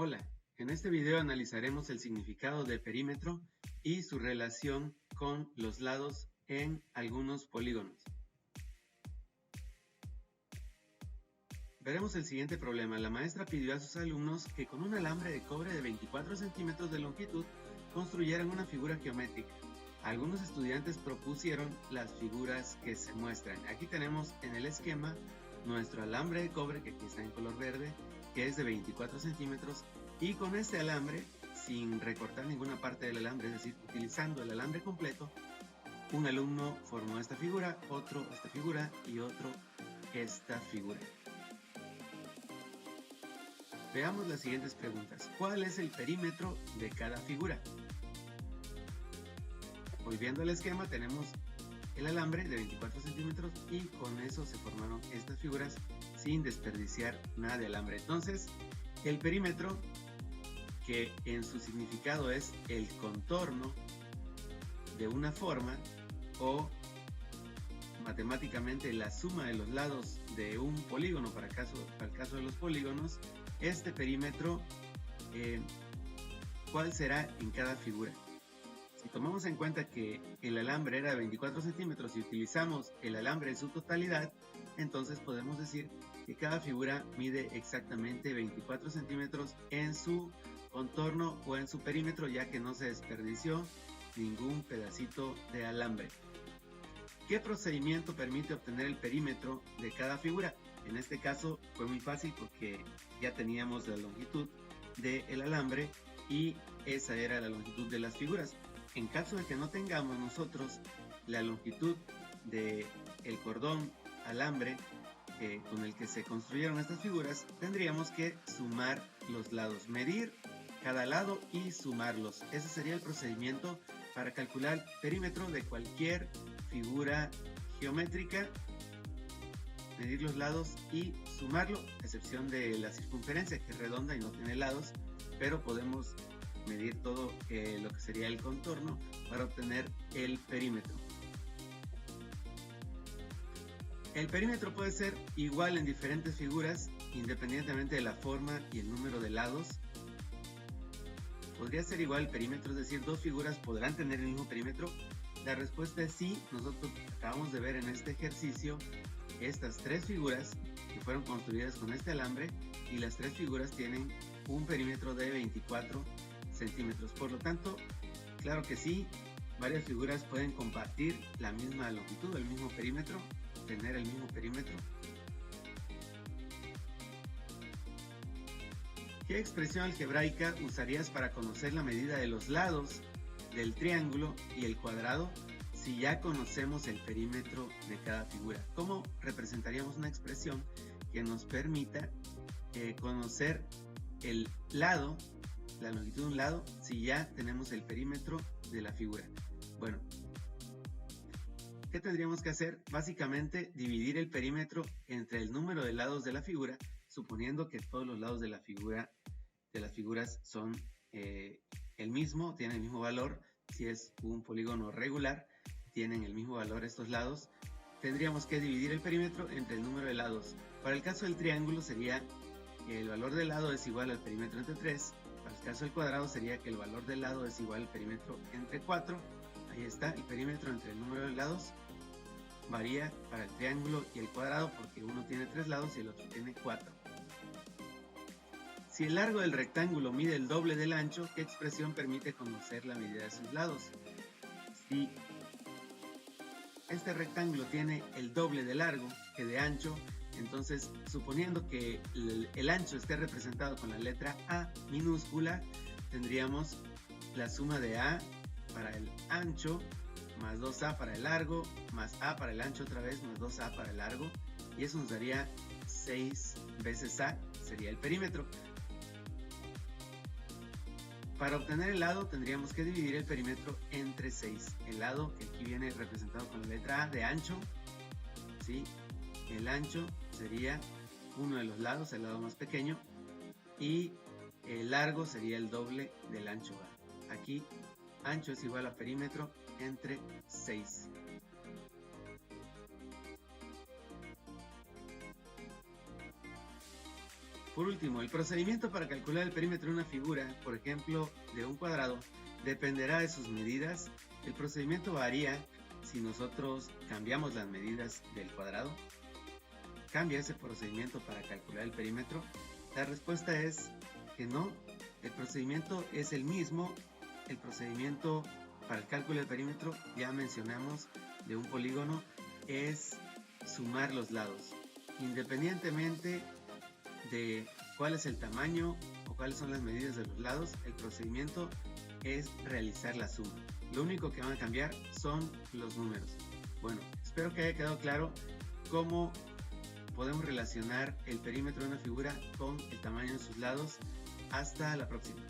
Hola, en este video analizaremos el significado de perímetro y su relación con los lados en algunos polígonos. Veremos el siguiente problema. La maestra pidió a sus alumnos que con un alambre de cobre de 24 centímetros de longitud construyeran una figura geométrica. Algunos estudiantes propusieron las figuras que se muestran. Aquí tenemos en el esquema nuestro alambre de cobre, que aquí está en color verde, que es de 24 centímetros, y con este alambre, sin recortar ninguna parte del alambre, es decir, utilizando el alambre completo, un alumno formó esta figura, otro esta figura y otro esta figura. Veamos las siguientes preguntas. ¿Cuál es el perímetro de cada figura? Volviendo al esquema, tenemos el alambre de 24 centímetros y con eso se formaron estas figuras sin desperdiciar nada de alambre. Entonces, el perímetro, que en su significado es el contorno de una forma o matemáticamente la suma de los lados de un polígono, para el caso de los polígonos, este perímetro, ¿cuál será en cada figura? Si tomamos en cuenta que el alambre era de 24 centímetros y utilizamos el alambre en su totalidad, entonces podemos decir que cada figura mide exactamente 24 centímetros en su contorno o en su perímetro, ya que no se desperdició ningún pedacito de alambre. ¿Qué procedimiento permite obtener el perímetro de cada figura? En este caso fue muy fácil porque ya teníamos la longitud del alambre y esa era la longitud de las figuras. En caso de que no tengamos nosotros la longitud del cordón alambre con el que se construyeron estas figuras, tendríamos que sumar los lados, medir cada lado y sumarlos. Ese sería el procedimiento para calcular perímetro de cualquier figura geométrica: medir los lados y sumarlo, a excepción de la circunferencia, que es redonda y no tiene lados, pero podemos medir todo lo que sería el contorno para obtener el perímetro. El perímetro puede ser igual en diferentes figuras, independientemente de la forma y el número de lados. ¿Podría ser igual el perímetro? Es decir, dos figuras podrán tener el mismo perímetro. La respuesta es sí. Nosotros acabamos de ver en este ejercicio estas tres figuras que fueron construidas con este alambre, y las tres figuras tienen un perímetro de 24 centímetros. Por lo tanto, claro que sí, varias figuras pueden compartir la misma longitud, el mismo perímetro, tener el mismo perímetro. ¿Qué expresión algebraica usarías para conocer la medida de los lados del triángulo y el cuadrado si ya conocemos el perímetro de cada figura? ¿Cómo representaríamos una expresión que nos permita conocer el lado, la longitud de un lado, si ya tenemos el perímetro de la figura? Bueno, ¿qué tendríamos que hacer? Básicamente dividir el perímetro entre el número de lados de la figura, suponiendo que todos los lados de la figura, de las figuras, son el mismo, tienen el mismo valor. Si es un polígono regular, tienen el mismo valor estos lados. Tendríamos que dividir el perímetro entre el número de lados. Para el caso del triángulo sería el valor del lado es igual al perímetro entre 3. Para el caso del cuadrado sería que el valor del lado es igual al perímetro entre 4. Ahí está, el perímetro entre el número de lados varía para el triángulo y el cuadrado porque uno tiene 3 lados y el otro tiene 4. Si el largo del rectángulo mide el doble del ancho, ¿qué expresión permite conocer la medida de sus lados? Si este rectángulo tiene el doble de largo que de ancho, entonces, suponiendo que el ancho esté representado con la letra A minúscula, tendríamos la suma de A para el ancho, más 2A para el largo, más A para el ancho otra vez, más 2A para el largo, y eso nos daría 6 veces A, sería el perímetro. Para obtener el lado tendríamos que dividir el perímetro entre 6. El lado, que aquí viene representado con la letra A de ancho, ¿sí? El ancho sería uno de los lados, el lado más pequeño, y el largo sería el doble del ancho A. Aquí ancho es igual a perímetro entre 6. Por último, el procedimiento para calcular el perímetro de una figura, por ejemplo, de un cuadrado, dependerá de sus medidas. El procedimiento varía si nosotros cambiamos las medidas del cuadrado. ¿Cambia ese procedimiento para calcular el perímetro? La respuesta es que no. El procedimiento es el mismo. El procedimiento para el cálculo del perímetro, ya mencionamos, de un polígono, es sumar los lados. Independientemente de cuál es el tamaño o cuáles son las medidas de los lados, el procedimiento es realizar la suma. Lo único que van a cambiar son los números. Bueno, espero que haya quedado claro cómo podemos relacionar el perímetro de una figura con el tamaño de sus lados. Hasta la próxima.